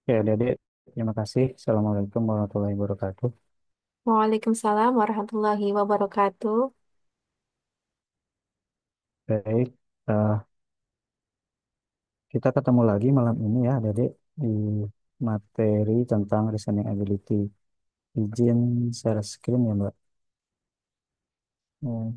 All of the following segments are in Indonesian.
Ya, Dede, terima kasih. Assalamualaikum warahmatullahi wabarakatuh. Waalaikumsalam warahmatullahi wabarakatuh. Baik, kita ketemu lagi malam ini ya, Dede, di materi tentang listening ability. Izin share screen ya, Mbak. Hmm,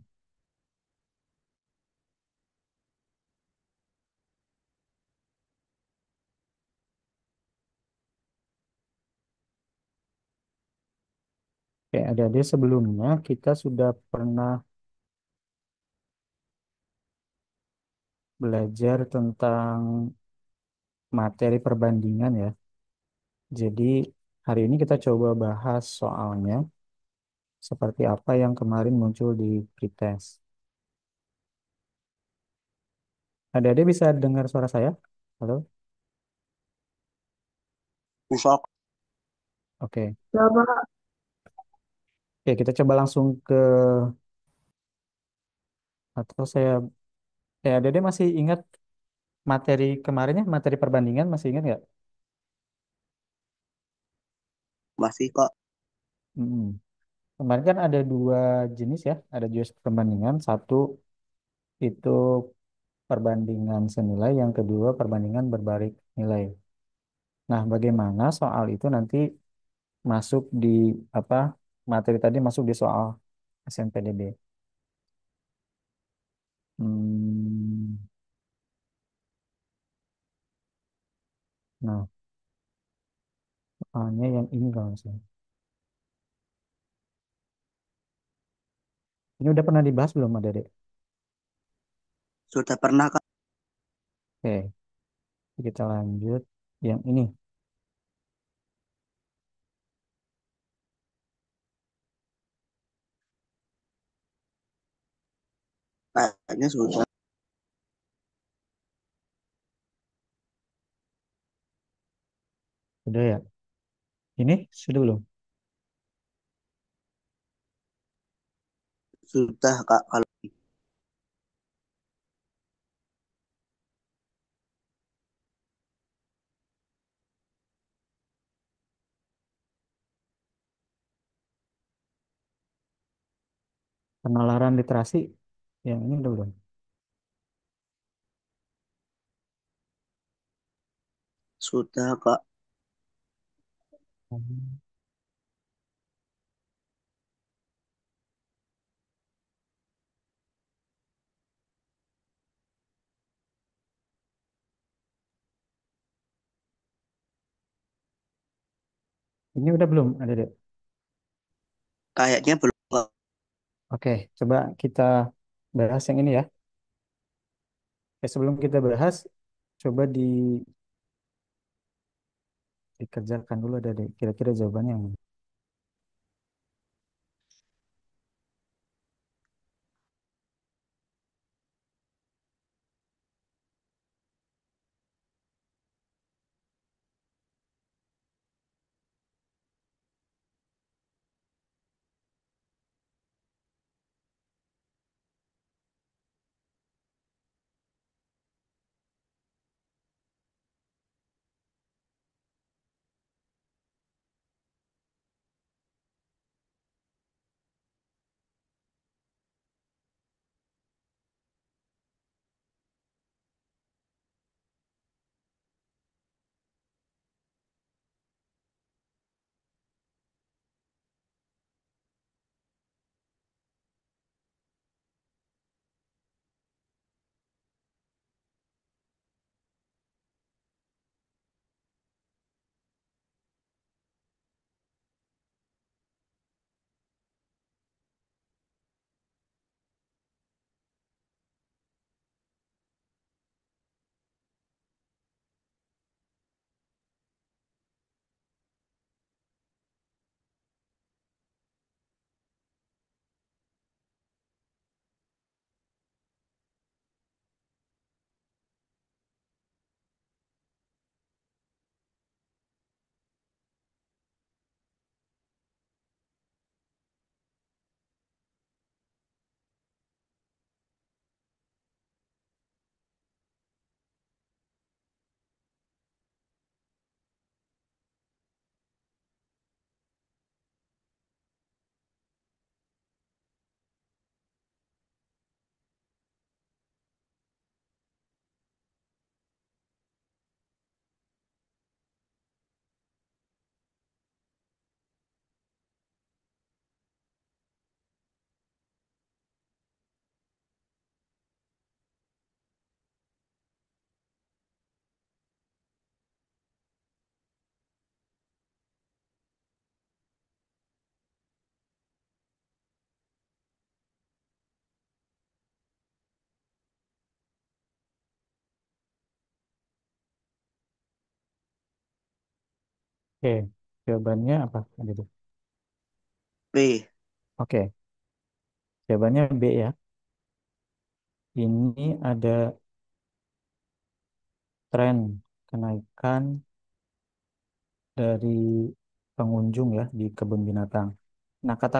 Oke, Adik-adik sebelumnya kita sudah pernah belajar tentang materi perbandingan ya. Jadi hari ini kita coba bahas soalnya seperti apa yang kemarin muncul di pretest. Adik-adik bisa dengar suara saya? Halo? Bisa. Oke. Coba. Oke, kita coba langsung ke atau Dede masih ingat materi kemarinnya, materi perbandingan masih ingat nggak? Masih kok. Mm-mm. Kemarin kan ada dua jenis ya, ada jenis perbandingan. Satu itu perbandingan senilai, yang kedua perbandingan berbalik nilai. Nah, bagaimana soal itu nanti masuk di apa materi tadi masuk di soal SNPDB. Hmm, nah, soalnya yang ini kalau nggak salah. Ini udah pernah dibahas belum, Dek? Sudah pernah kak. Oke, kita lanjut yang ini. Kayaknya sudah. Udah ya? Ini sudah belum? Sudah kak. Kalau Penalaran literasi yang ini udah belum? sudah kak. Hmm. Ini udah belum ada deh. Kayaknya belum kak. Oke, coba kita bahas yang ini ya. Sebelum kita bahas, coba dikerjakan dulu ada deh. Kira-kira jawabannya yang mana? Oke, jawabannya apa? Gitu. B. Oke, jawabannya B ya. Ini ada tren kenaikan dari pengunjung ya di kebun binatang. Nah, kata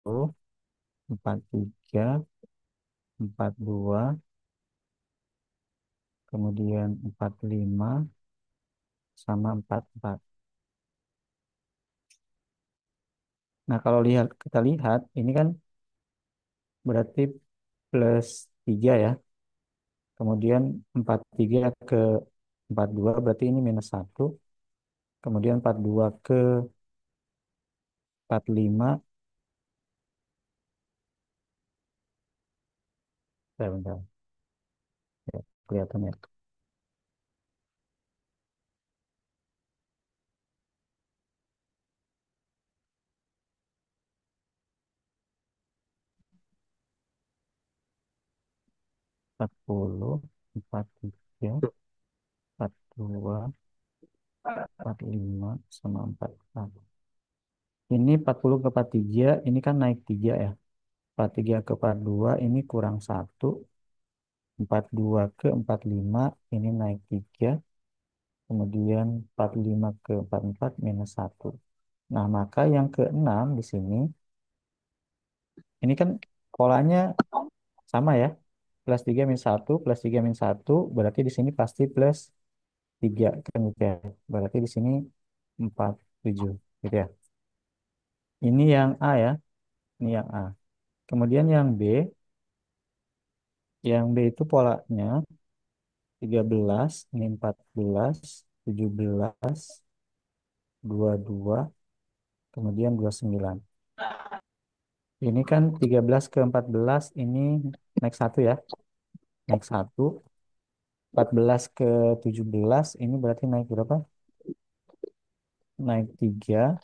itu 43, 42, kemudian 45 sama 44. Nah, kalau kita lihat ini kan berarti plus 3 ya. Kemudian 43 ke 42 berarti ini minus 1. Kemudian 42 ke 45, bentar, ya, kelihatan ya. 40, 43, 42, 45 sama 44. Ini 40 ke 43, ini kan naik 3 ya. 43 ke 42 ini kurang 1. 42 ke 45 ini naik 3. Kemudian 45 ke 44 minus 1. Nah, maka yang keenam di sini, ini kan polanya sama ya. Plus 3 minus 1, plus 3 minus 1, berarti di sini pasti plus 3. Kan gitu ya. Berarti di sini 47. Gitu ya. Ini yang A ya. Ini yang A. Kemudian yang B itu polanya 13, ini 14, 17, 22, kemudian 29. Ini kan 13 ke 14 ini naik 1 ya. Naik 1. 14 ke 17 ini berarti naik berapa? Naik 3.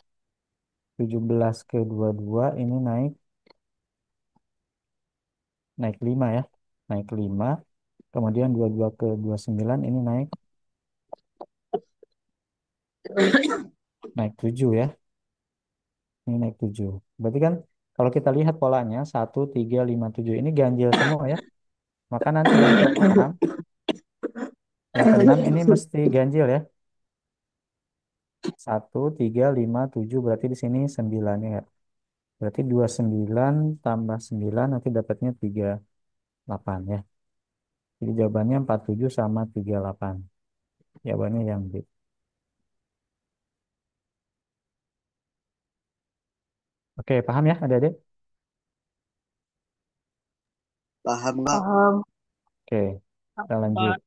17 ke 22 ini naik 5 ya. Naik 5. Kemudian 22 ke 29 ini naik 7 ya. Ini naik 7. Berarti kan kalau kita lihat polanya 1, 3, 5, 7 ini ganjil semua ya. Maka nanti yang keenam ini mesti ganjil ya. 1, 3, 5, 7 berarti di sini 9 ya. Berarti 29 tambah 9 nanti dapatnya 38 ya. Jadi jawabannya 47 sama 38. Jawabannya yang B. Oke, paham ya adik-adik? Paham nggak? Paham. Oke, kita lanjut.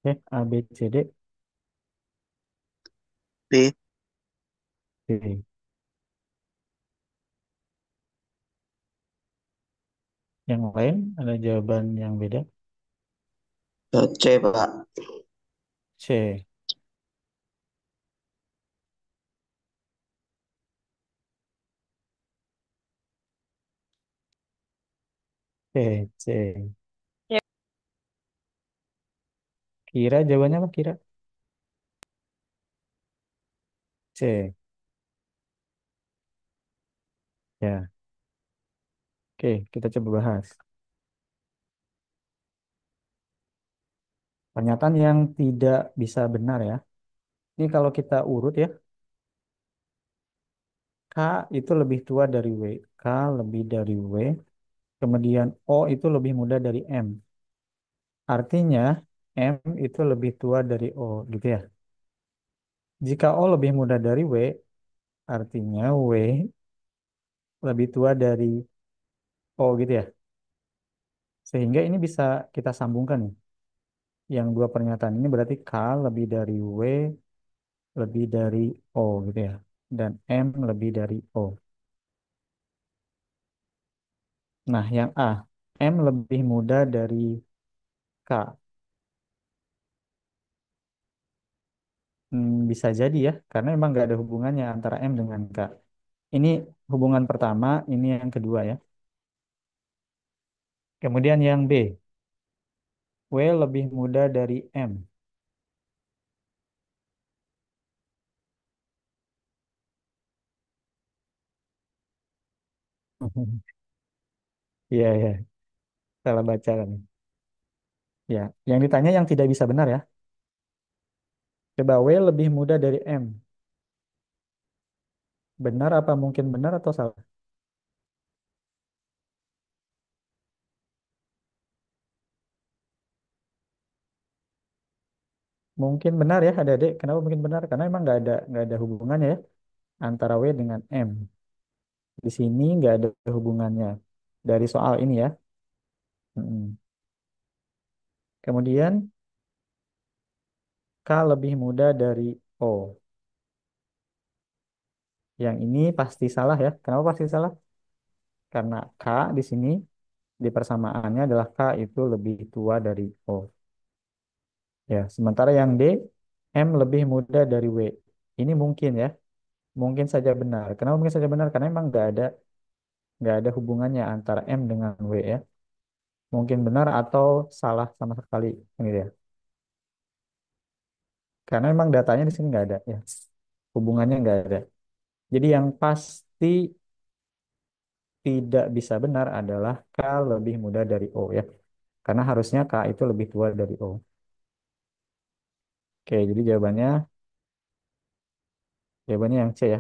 Oke, A, B, C, D. B. Oke. Yang lain ada jawaban yang beda? C, Pak. C. Oke, C. Ya. Kira jawabannya apa kira? C. Ya, oke, kita coba bahas. Pernyataan yang tidak bisa benar ya. Ini kalau kita urut ya, K itu lebih tua dari W. K lebih dari W. Kemudian O itu lebih muda dari M. Artinya M itu lebih tua dari O gitu ya. Jika O lebih muda dari W, artinya W lebih tua dari O gitu ya. Sehingga ini bisa kita sambungkan nih. Yang dua pernyataan ini berarti K lebih dari W lebih dari O gitu ya. Dan M lebih dari O. Nah, yang A, M lebih muda dari K. Bisa jadi ya, karena emang nggak ada hubungannya antara M dengan K. Ini hubungan pertama, ini yang kedua ya. Kemudian yang B, W lebih muda dari M. Iya, iya, salah baca kan. Ya, yang ditanya yang tidak bisa benar ya. Coba W lebih muda dari M. Benar apa mungkin benar atau salah? Mungkin benar ya, adik-adik. Kenapa mungkin benar? Karena emang nggak ada hubungannya ya antara W dengan M. Di sini nggak ada hubungannya dari soal ini ya. Mm-mm. Kemudian K lebih muda dari O. Yang ini pasti salah ya. Kenapa pasti salah? Karena K di sini di persamaannya adalah K itu lebih tua dari O. Ya, sementara yang D, M lebih muda dari W. Ini mungkin ya, mungkin saja benar. Kenapa mungkin saja benar? Karena emang nggak ada hubungannya antara M dengan W ya. Mungkin benar atau salah sama sekali, gitu ya. Karena emang datanya di sini nggak ada ya, hubungannya nggak ada. Jadi yang pasti tidak bisa benar adalah K lebih muda dari O ya. Karena harusnya K itu lebih tua dari O. Oke, jadi jawabannya yang C ya.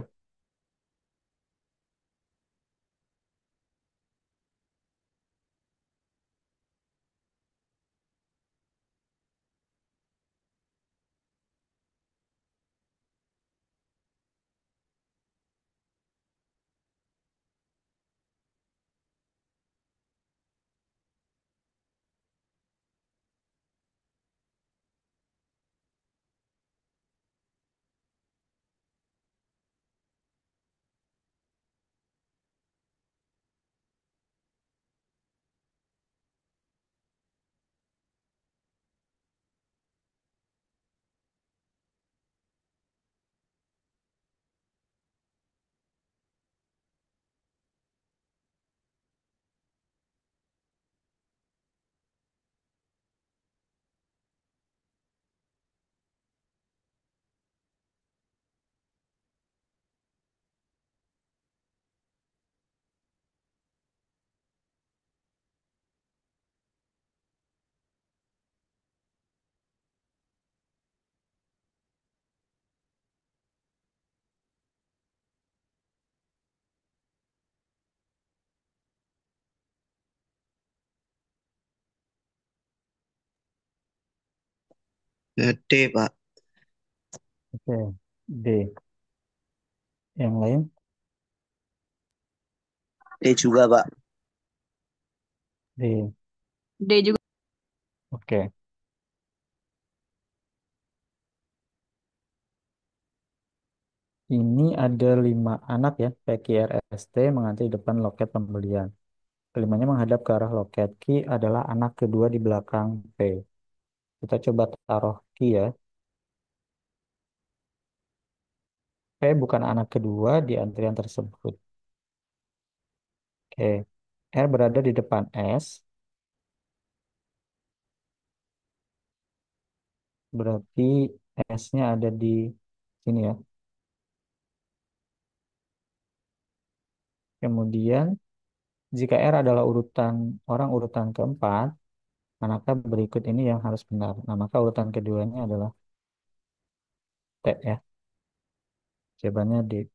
D, Pak. Oke, D. Yang lain D juga, Pak. D. D juga. Oke, ini ada 5 anak ya, PQRST mengantri di depan loket pembelian. Kelimanya menghadap ke arah loket. Q adalah anak kedua di belakang P. Kita coba taruh Q ya. P bukan anak kedua di antrian tersebut. Oke. R berada di depan S, berarti S-nya ada di sini ya. Kemudian, jika R adalah orang urutan keempat, manakah berikut ini yang harus benar? Nah, maka urutan keduanya adalah T ya. Jawabannya D.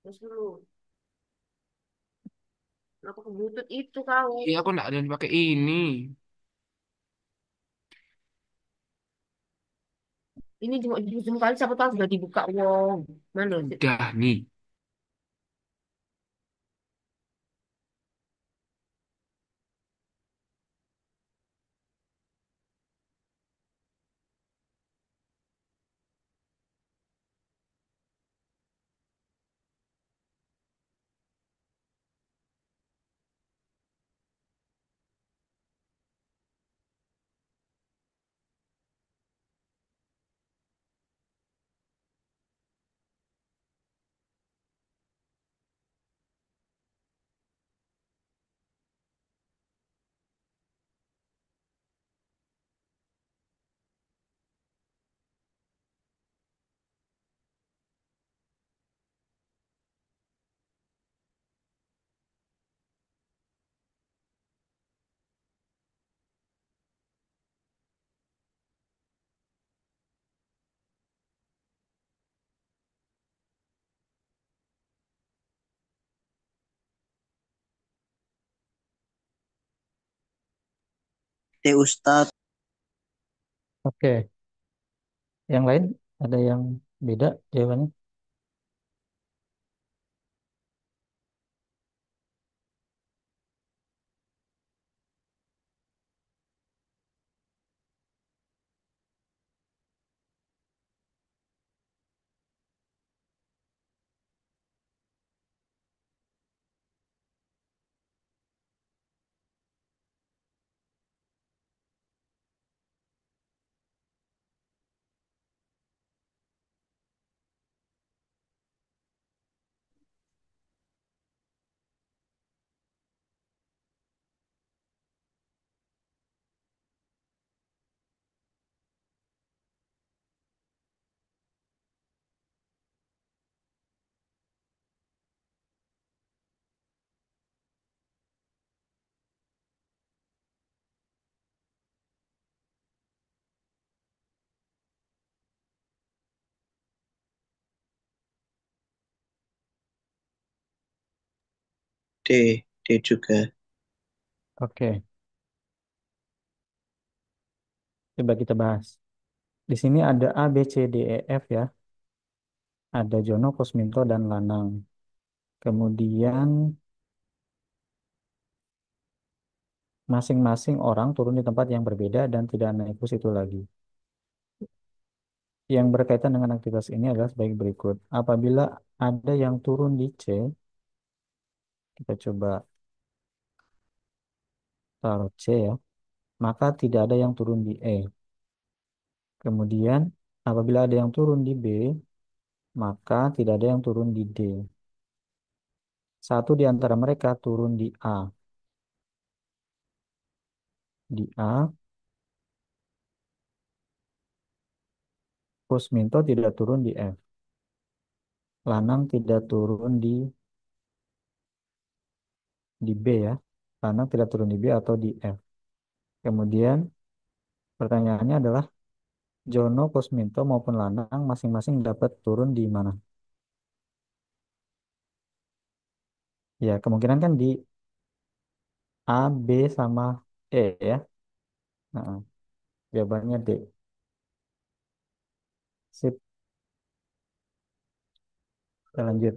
Terus dulu, kenapa ke Bluetooth itu kau? Iya, aku nggak ada yang pakai ini. Ini cuma di ujung kali siapa tahu sudah dibuka wong. Mana? Udah nih. T Ustadz. Oke, yang lain ada yang beda jawabannya? D. D juga. Oke, coba kita bahas. Di sini ada A, B, C, D, E, F ya. Ada Jono, Kusminto, dan Lanang. Kemudian masing-masing orang turun di tempat yang berbeda dan tidak naik bus itu lagi. Yang berkaitan dengan aktivitas ini adalah sebagai berikut. Apabila ada yang turun di C, kita coba taruh C ya, maka tidak ada yang turun di E. Kemudian apabila ada yang turun di B, maka tidak ada yang turun di D. Satu di antara mereka turun di A. Di A, Kusminto tidak turun di F. Lanang tidak turun di B ya. Lanang tidak turun di B atau di F. Kemudian pertanyaannya adalah Jono, Kusminto maupun Lanang masing-masing dapat turun di mana? Ya, kemungkinan kan di A, B sama E ya. Nah, jawabannya D. Sip, kita lanjut.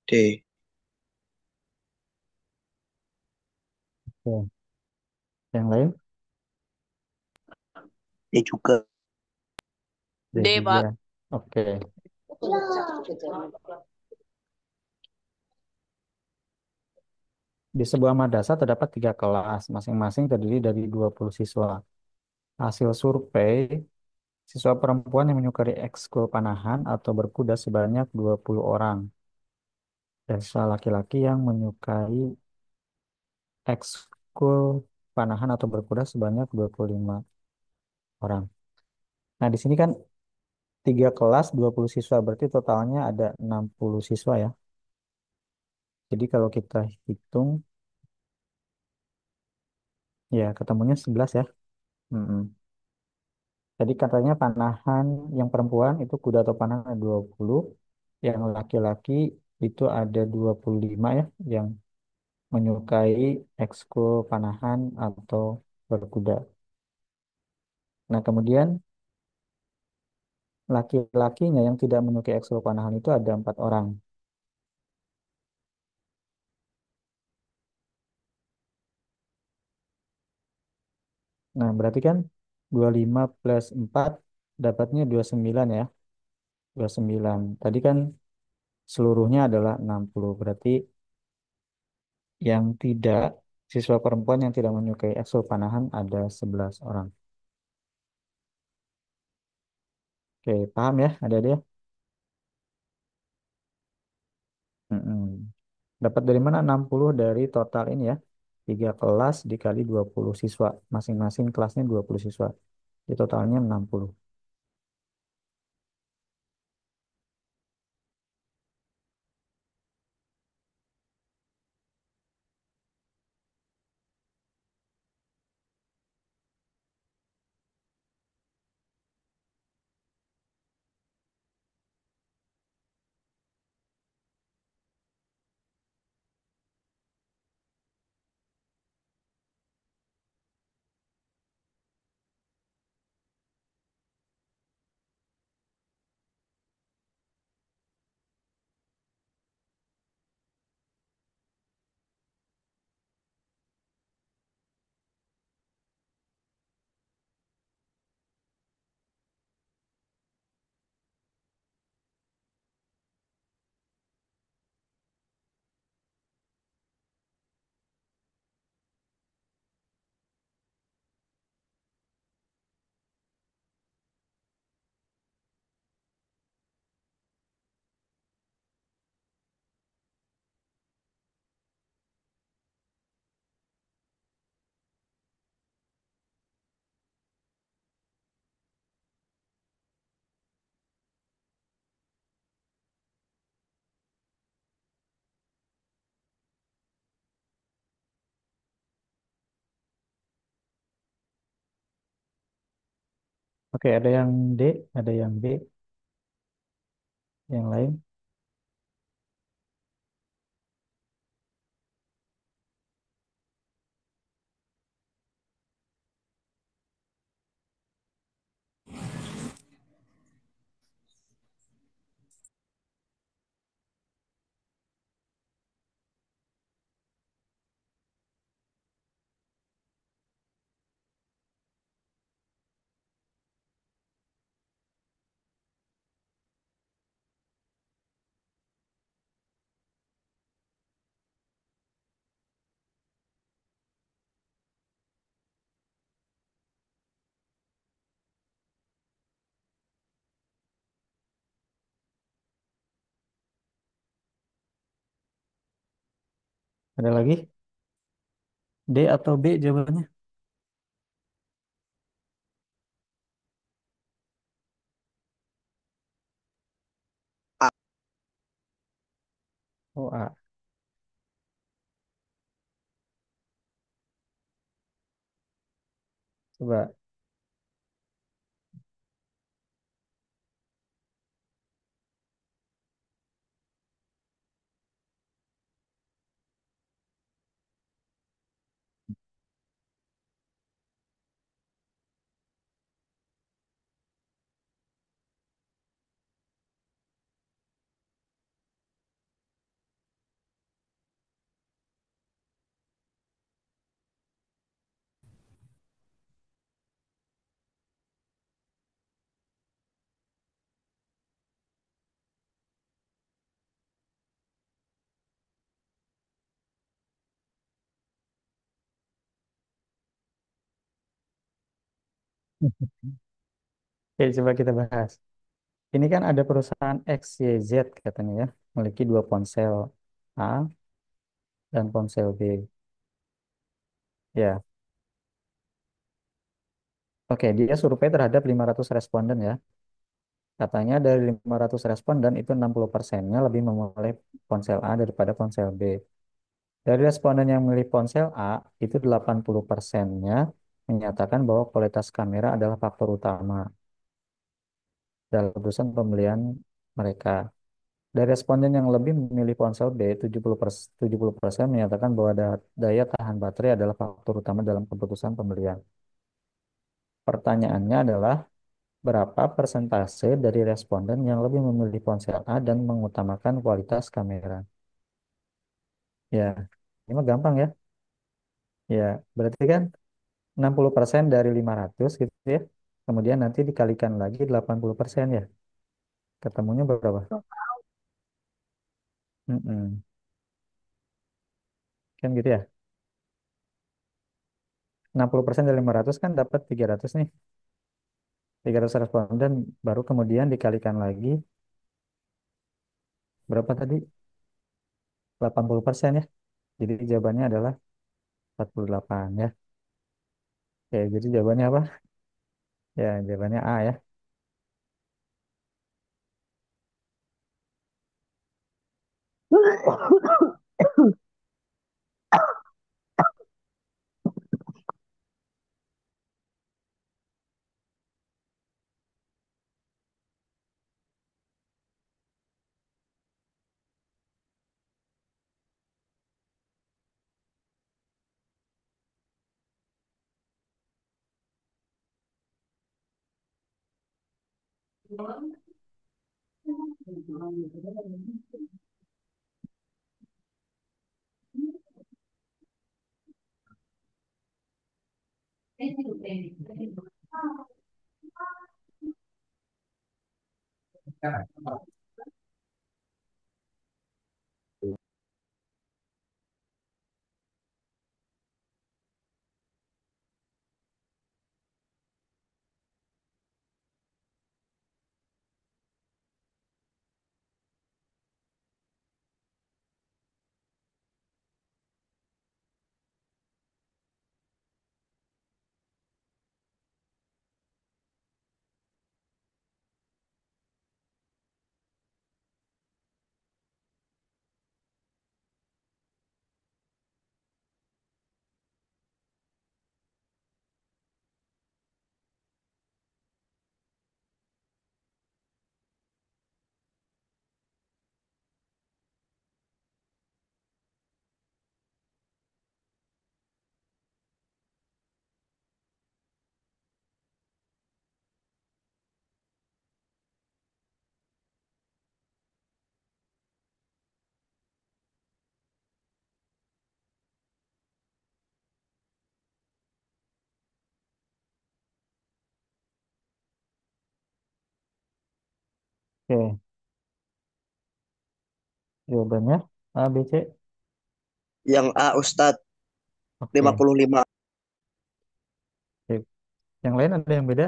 D. Oke. Yang lain? D juga. D D, juga. Pak. Oke. Di sebuah madrasah terdapat 3 kelas, masing-masing terdiri dari 20 siswa. Hasil survei, siswa perempuan yang menyukai ekskul panahan atau berkuda sebanyak 20 orang. Dan siswa laki-laki yang menyukai ekskul panahan atau berkuda sebanyak 25 orang. Nah, di sini kan 3 kelas 20 siswa, berarti totalnya ada 60 siswa ya. Jadi kalau kita hitung, ya ketemunya 11 ya. Mm-mm. Tadi katanya panahan yang perempuan itu kuda atau panahan ada 20, yang laki-laki itu ada 25 ya, yang menyukai ekskul panahan atau berkuda. Nah, kemudian laki-lakinya yang tidak menyukai ekskul panahan itu ada 4 orang. Nah, berarti kan 25 plus 4 dapatnya 29 ya. 29. Tadi kan seluruhnya adalah 60. Berarti yang tidak, siswa perempuan yang tidak menyukai ekskul panahan ada 11 orang. Oke, paham ya? Ada dia? Mm-mm. Dapat dari mana 60 dari total ini ya? 3 kelas dikali 20 siswa. Masing-masing kelasnya 20 siswa. Di totalnya 60. Oke, ada yang D, ada yang B, yang lain. Ada lagi? D atau B jawabannya? A. Oh, A. Coba. Oke, coba kita bahas. Ini kan ada perusahaan XYZ katanya ya, memiliki dua ponsel A dan ponsel B. Ya, oke, dia survei terhadap 500 responden ya. Katanya dari 500 responden itu 60%-nya lebih memilih ponsel A daripada ponsel B. Dari responden yang memilih ponsel A, itu 80%-nya menyatakan bahwa kualitas kamera adalah faktor utama dalam keputusan pembelian mereka. Dari responden yang lebih memilih ponsel B, 70% menyatakan bahwa daya tahan baterai adalah faktor utama dalam keputusan pembelian. Pertanyaannya adalah, berapa persentase dari responden yang lebih memilih ponsel A dan mengutamakan kualitas kamera? Ya, ini mah gampang ya. Ya, berarti kan 60% dari 500 gitu ya. Kemudian nanti dikalikan lagi 80% ya. Ketemunya berapa? Mm-mm. Kan gitu ya. 60% dari 500 kan dapat 300 nih. 300 responden baru kemudian dikalikan lagi berapa tadi? 80% ya. Jadi jawabannya adalah 48 ya. Oke, jadi jawabannya apa? Ya, jawabannya A ya. Oke, jawabannya A, B, C. Yang A Ustadz Oke. 55. Oke. Yang lain ada yang beda?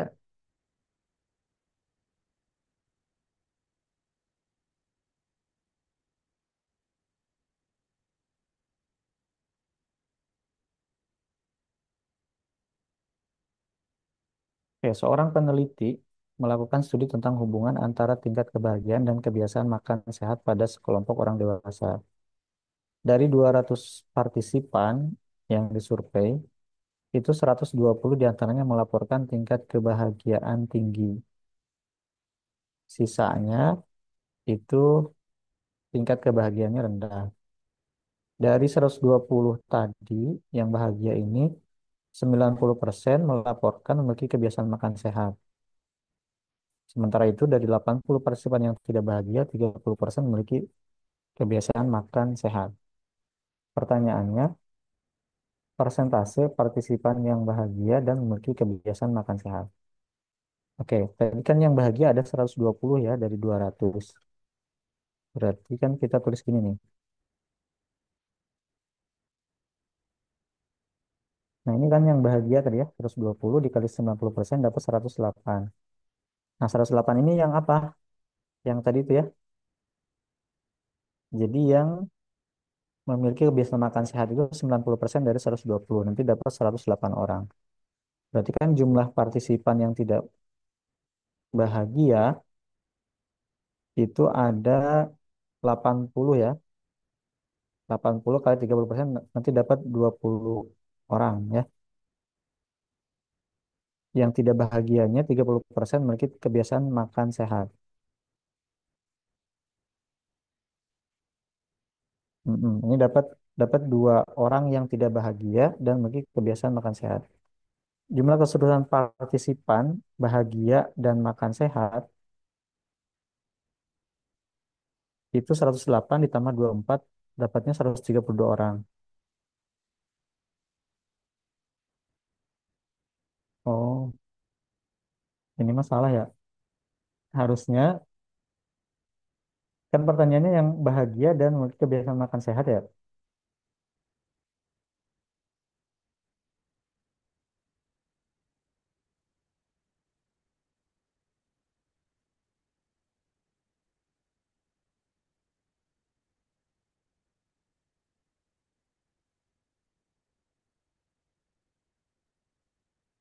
Oke, seorang peneliti melakukan studi tentang hubungan antara tingkat kebahagiaan dan kebiasaan makan sehat pada sekelompok orang dewasa. Dari 200 partisipan yang disurvei, itu 120 diantaranya melaporkan tingkat kebahagiaan tinggi. Sisanya itu tingkat kebahagiaannya rendah. Dari 120 tadi yang bahagia ini, 90% melaporkan memiliki kebiasaan makan sehat. Sementara itu dari 80 partisipan yang tidak bahagia, 30% memiliki kebiasaan makan sehat. Pertanyaannya, persentase partisipan yang bahagia dan memiliki kebiasaan makan sehat. Oke, tadi kan yang bahagia ada 120 ya dari 200. Berarti kan kita tulis gini nih. Nah, ini kan yang bahagia tadi ya, 120 dikali 90% dapat 108. Nah, 108 ini yang apa? Yang tadi itu ya. Jadi yang memiliki kebiasaan makan sehat itu 90% dari 120. Nanti dapat 108 orang. Berarti kan jumlah partisipan yang tidak bahagia itu ada 80 ya. 80 kali 30% nanti dapat 20 orang ya. Yang tidak bahagianya 30% memiliki kebiasaan makan sehat. Ini dapat dapat dua orang yang tidak bahagia dan memiliki kebiasaan makan sehat. Jumlah keseluruhan partisipan bahagia dan makan sehat itu 108 ditambah 24 dapatnya 132 orang. Oh, ini masalah ya. Harusnya kan pertanyaannya yang bahagia dan memiliki kebiasaan makan sehat ya.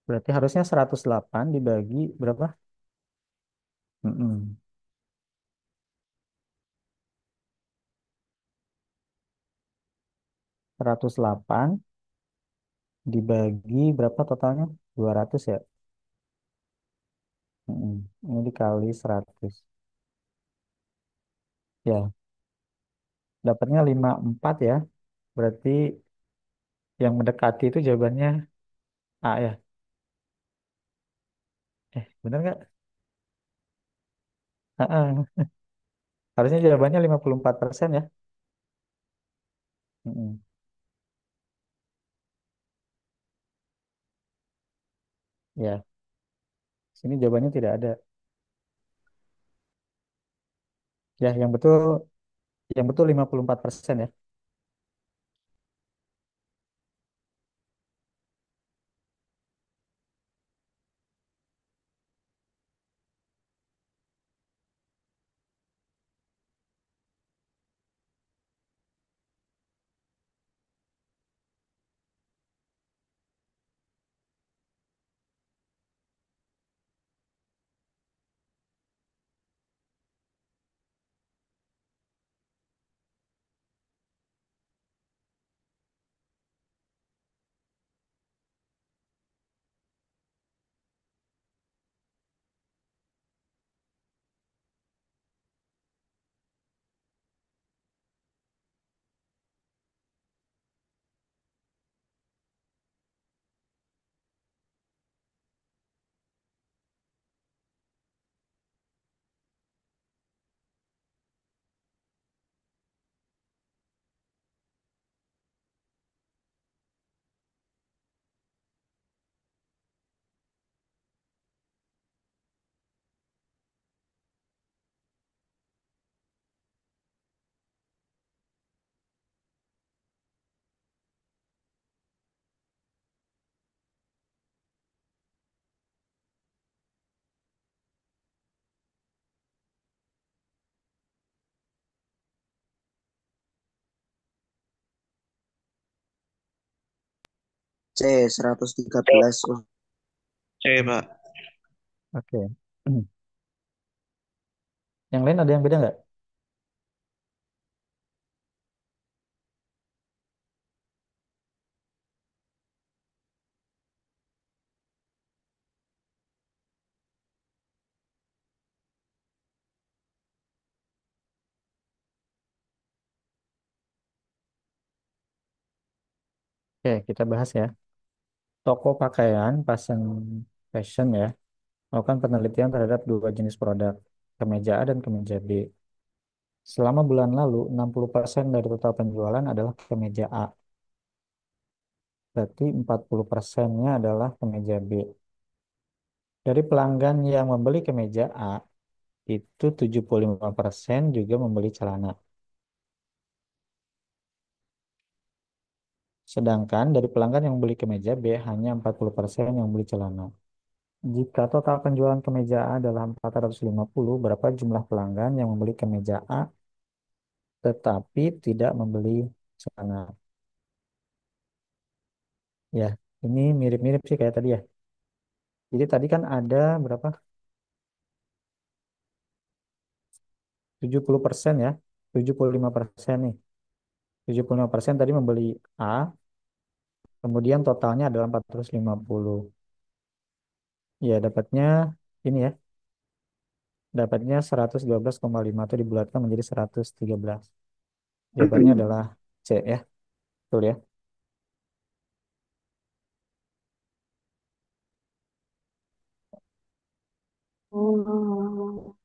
Berarti harusnya 108 dibagi berapa? Mm-mm. 108 dibagi berapa totalnya? 200 ya. Mm-mm. Ini dikali 100. Ya, dapatnya 54 ya. Berarti yang mendekati itu jawabannya A ya. Bener nggak? Ah, harusnya jawabannya 54% ya. Mm-mm. Ya, sini jawabannya tidak ada. Ya, yang betul 54% ya. C 113. C, Pak. Oke. Yang lain ada yang beda nggak? Oke, kita bahas ya. Toko pakaian, fashion ya, melakukan penelitian terhadap dua jenis produk, kemeja A dan kemeja B. Selama bulan lalu, 60% dari total penjualan adalah kemeja A. Berarti 40%-nya adalah kemeja B. Dari pelanggan yang membeli kemeja A, itu 75% juga membeli celana. Sedangkan dari pelanggan yang membeli kemeja B, hanya 40% yang membeli celana. Jika total penjualan kemeja A adalah 450, berapa jumlah pelanggan yang membeli kemeja A tetapi tidak membeli celana? Ya, ini mirip-mirip sih kayak tadi ya. Jadi tadi kan ada berapa? 70% ya. 75% nih. 75% tadi membeli A, kemudian totalnya adalah 450. Ya, dapatnya ini ya. Dapatnya 112,5 itu dibulatkan menjadi 113. Jawabannya adalah C ya. Betul ya. Oh.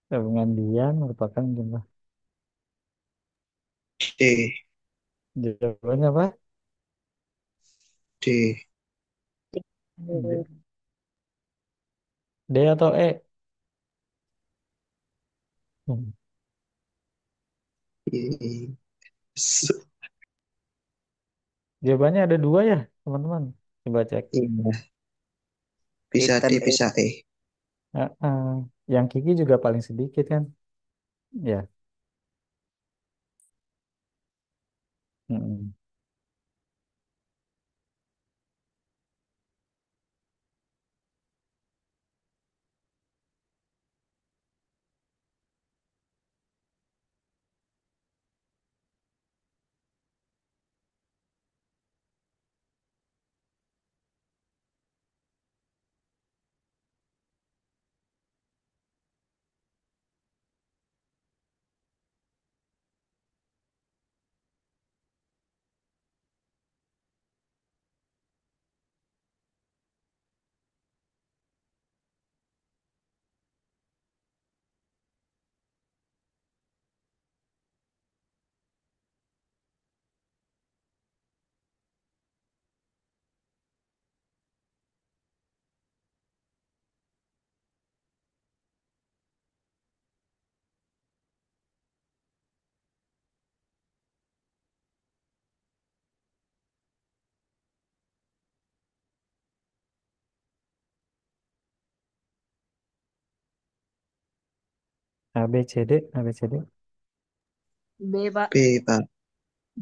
Tabungan dia merupakan jumlah. D. Jawabannya apa? D. D, D atau E? Hmm. I- Jawabannya ada dua ya, teman-teman. Coba cek. Iya, bisa D, Hitam bisa E. Ah, ah. Yang Kiki juga paling sedikit kan? Ya. Mm-mm. A, B, C, D, A, B, C, D. B, Pak. B, Pak.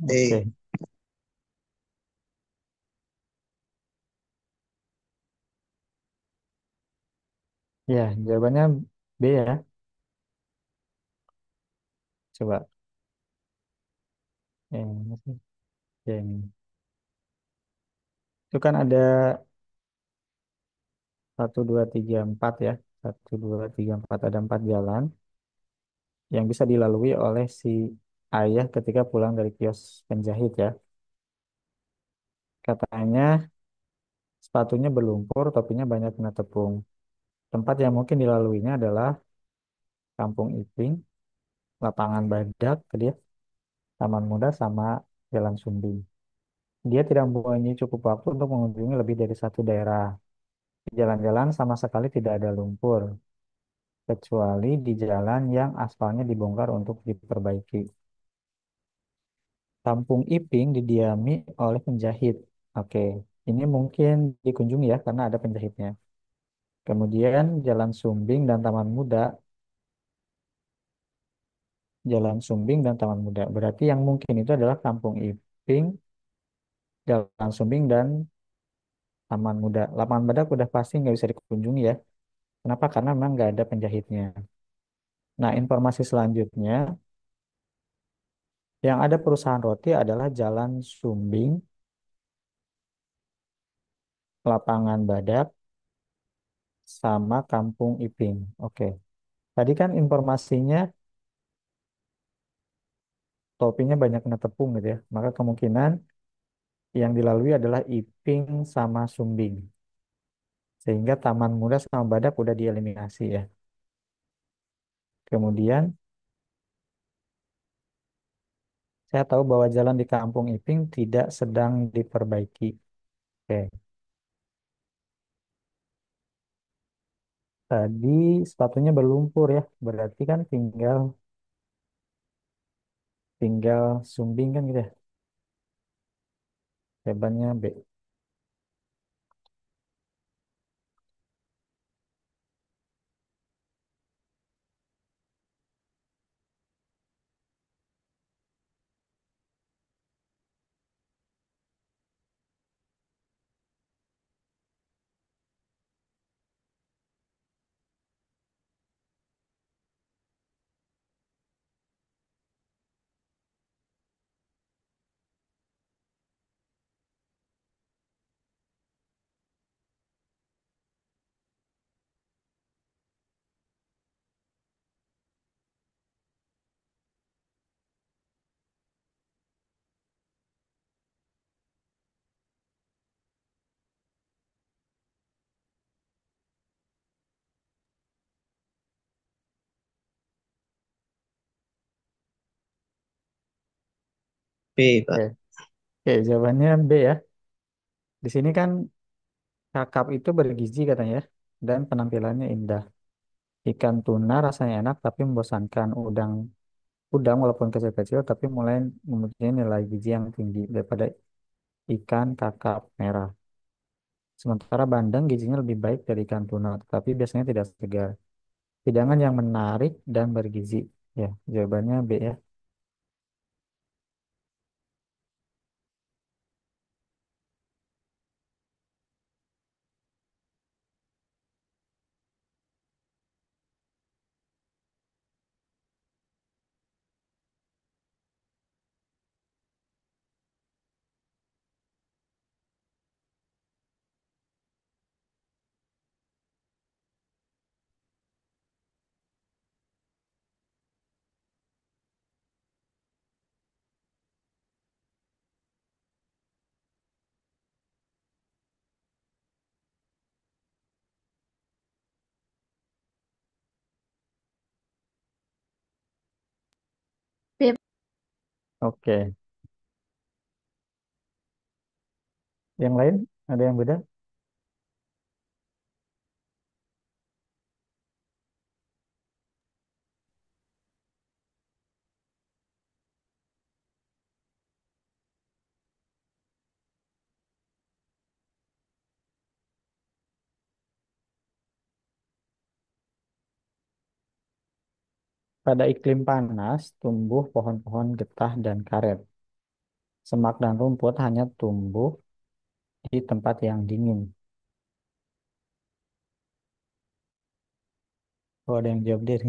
Oke. E. Ya, jawabannya B ya. Coba. Ini sih. Ya, ini. Itu kan ada Satu, dua, tiga, empat ya. Satu, dua, tiga, empat. Ada empat jalan yang bisa dilalui oleh si ayah ketika pulang dari kios penjahit ya. Katanya sepatunya berlumpur, topinya banyak kena tepung. Tempat yang mungkin dilaluinya adalah Kampung Iping, Lapangan Badak, tadi ya, Taman Muda, sama Jalan Sumbing. Dia tidak mempunyai cukup waktu untuk mengunjungi lebih dari satu daerah. Di jalan-jalan sama sekali tidak ada lumpur, kecuali di jalan yang aspalnya dibongkar untuk diperbaiki. Kampung Iping didiami oleh penjahit. Oke, ini mungkin dikunjungi ya karena ada penjahitnya. Kemudian Jalan Sumbing dan Taman Muda, Jalan Sumbing dan Taman Muda. Berarti yang mungkin itu adalah Kampung Iping, Jalan Sumbing dan Taman Muda. Lapangan Badak udah pasti nggak bisa dikunjungi ya. Kenapa? Karena memang nggak ada penjahitnya. Nah, informasi selanjutnya, yang ada perusahaan roti adalah Jalan Sumbing, Lapangan Badak, sama Kampung Iping. Oke. Tadi kan informasinya topinya banyak kena tepung gitu ya. Maka kemungkinan yang dilalui adalah Iping sama Sumbing. Sehingga Taman Muda sama Badak udah dieliminasi ya. Kemudian saya tahu bahwa jalan di Kampung Iping tidak sedang diperbaiki. Oke. Tadi sepatunya berlumpur ya. Berarti kan tinggal tinggal Sumbing kan gitu ya. Jawabannya B. B, Oke. Pak. Oke, jawabannya B ya. Di sini kan kakap itu bergizi katanya ya. Dan penampilannya indah. Ikan tuna rasanya enak tapi membosankan. Udang walaupun kecil-kecil tapi mulai mempunyai nilai gizi yang tinggi daripada ikan kakap merah. Sementara bandeng gizinya lebih baik dari ikan tuna, tapi biasanya tidak segar. Hidangan yang menarik dan bergizi. Ya, jawabannya B ya. B. Oke. Yang lain ada yang beda? Pada iklim panas, tumbuh pohon-pohon getah dan karet. Semak dan rumput hanya tumbuh di tempat yang dingin. Oh, ada yang jawab diri.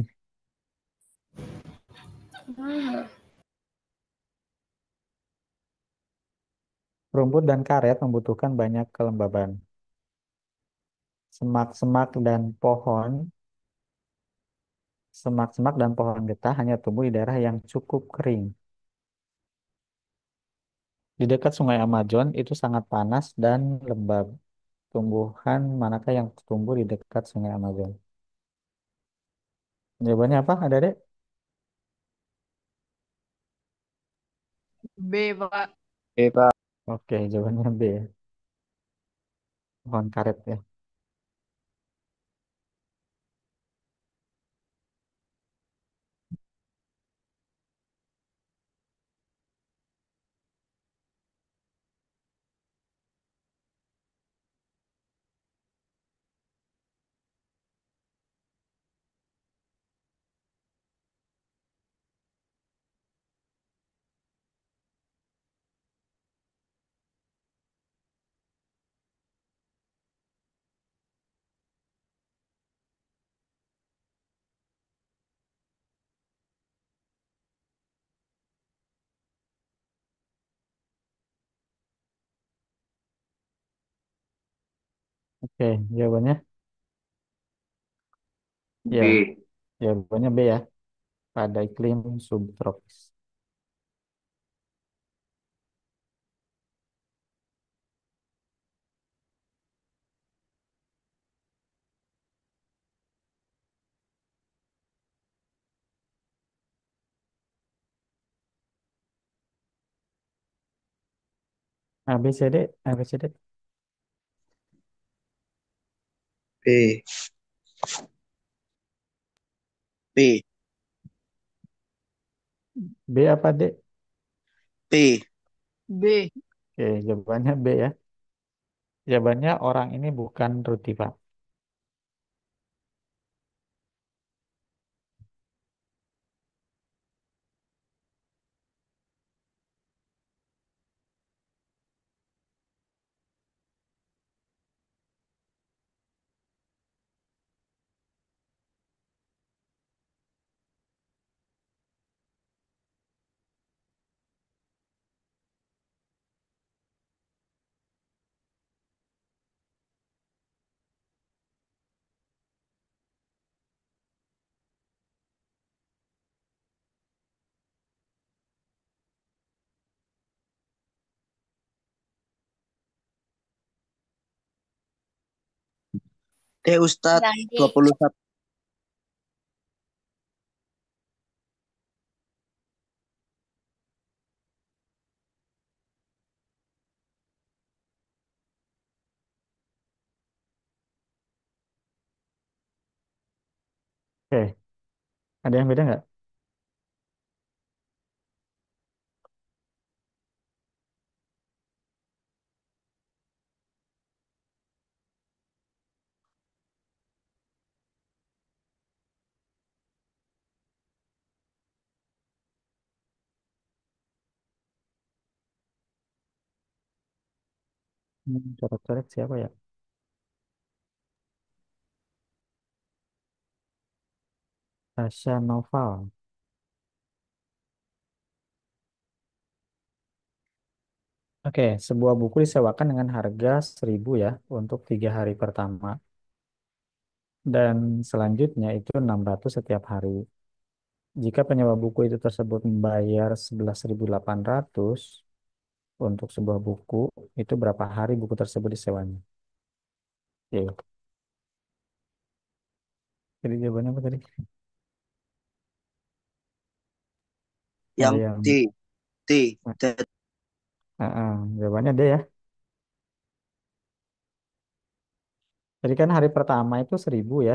Rumput dan karet membutuhkan banyak kelembaban. Semak-semak dan pohon, semak-semak dan pohon getah hanya tumbuh di daerah yang cukup kering. Di dekat Sungai Amazon itu sangat panas dan lembab. Tumbuhan manakah yang tumbuh di dekat Sungai Amazon? Jawabannya apa, Adek? B, Pak. Pak. Oke, jawabannya B. Pohon karet ya. Oke, jawabannya ya, B. jawabannya B ya. Pada iklim subtropis. A, B, C, D, A, B, C, D. B. B. B apa D? B. B. Oke, jawabannya B ya. Jawabannya orang ini bukan Ruti, Pak. Ustadz Nanti. 21. Oke, ada yang beda nggak? Coret-coret siapa ya? Tasya Noval. Oke, sebuah buku disewakan dengan harga 1.000 ya untuk 3 hari pertama. Dan selanjutnya itu 600 setiap hari. Jika penyewa buku itu tersebut membayar 11.800 untuk sebuah buku, itu berapa hari buku tersebut disewanya? Oke, jadi jawabannya apa tadi? Ada Yang yang D. D. jawabannya D ya. Jadi kan hari pertama itu 1.000 ya.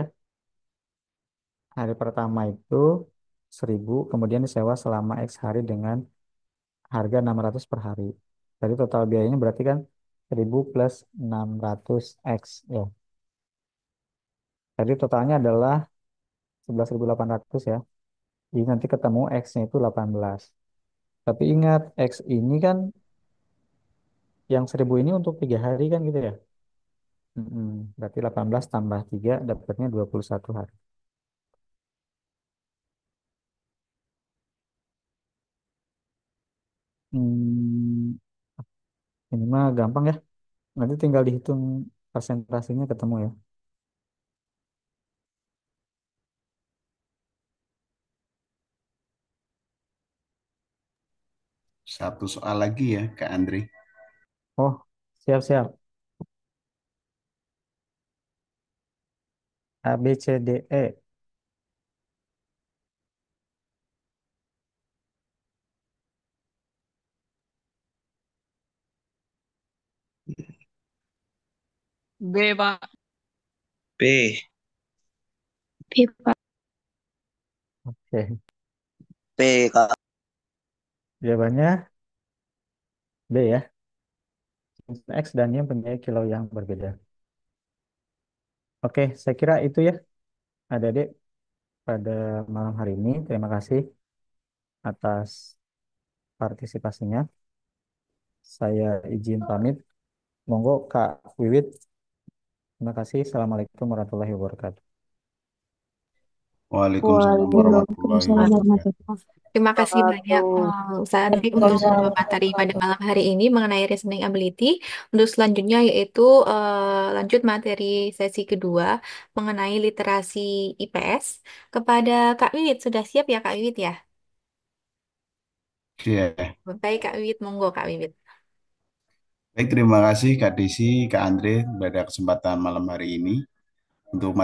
Hari pertama itu 1.000, kemudian disewa selama X hari dengan harga 600 per hari. Jadi total biayanya berarti kan 1.000 plus 600 X ya. Jadi totalnya adalah 11.800 ya. Jadi nanti ketemu X-nya itu 18. Tapi ingat X ini kan yang 1.000 ini untuk 3 hari kan gitu ya. Berarti 18 tambah 3 dapatnya 21 hari. Hmm, ini mah gampang ya. Nanti tinggal dihitung persentasenya ketemu ya. Satu soal lagi ya, Kak Andre. Oh, siap-siap. A, B, C, D, E. B, Pak. P, B, Pak. Oke. P, Kak. Jawabannya B ya. X dan Y mempunyai kilo yang berbeda. Oke, saya kira itu ya, Adik-adik, pada malam hari ini. Terima kasih atas partisipasinya. Saya izin pamit. Monggo Kak Wiwit. Terima kasih. Assalamualaikum warahmatullahi wabarakatuh. Waalaikumsalam warahmatullahi Waalaikumsalam warahmatullahi wabarakatuh. Terima kasih banyak Wabarakatuh. Ustaz Andri untuk materi pada malam hari ini mengenai reasoning ability. Untuk selanjutnya yaitu lanjut materi sesi kedua mengenai literasi IPS. Kepada Kak Wiwit, sudah siap ya Kak Wiwit ya? Ya. Baik Kak Wiwit, monggo Kak Wiwit. Baik, terima kasih Kak Desi, Kak Andre pada kesempatan malam hari ini untuk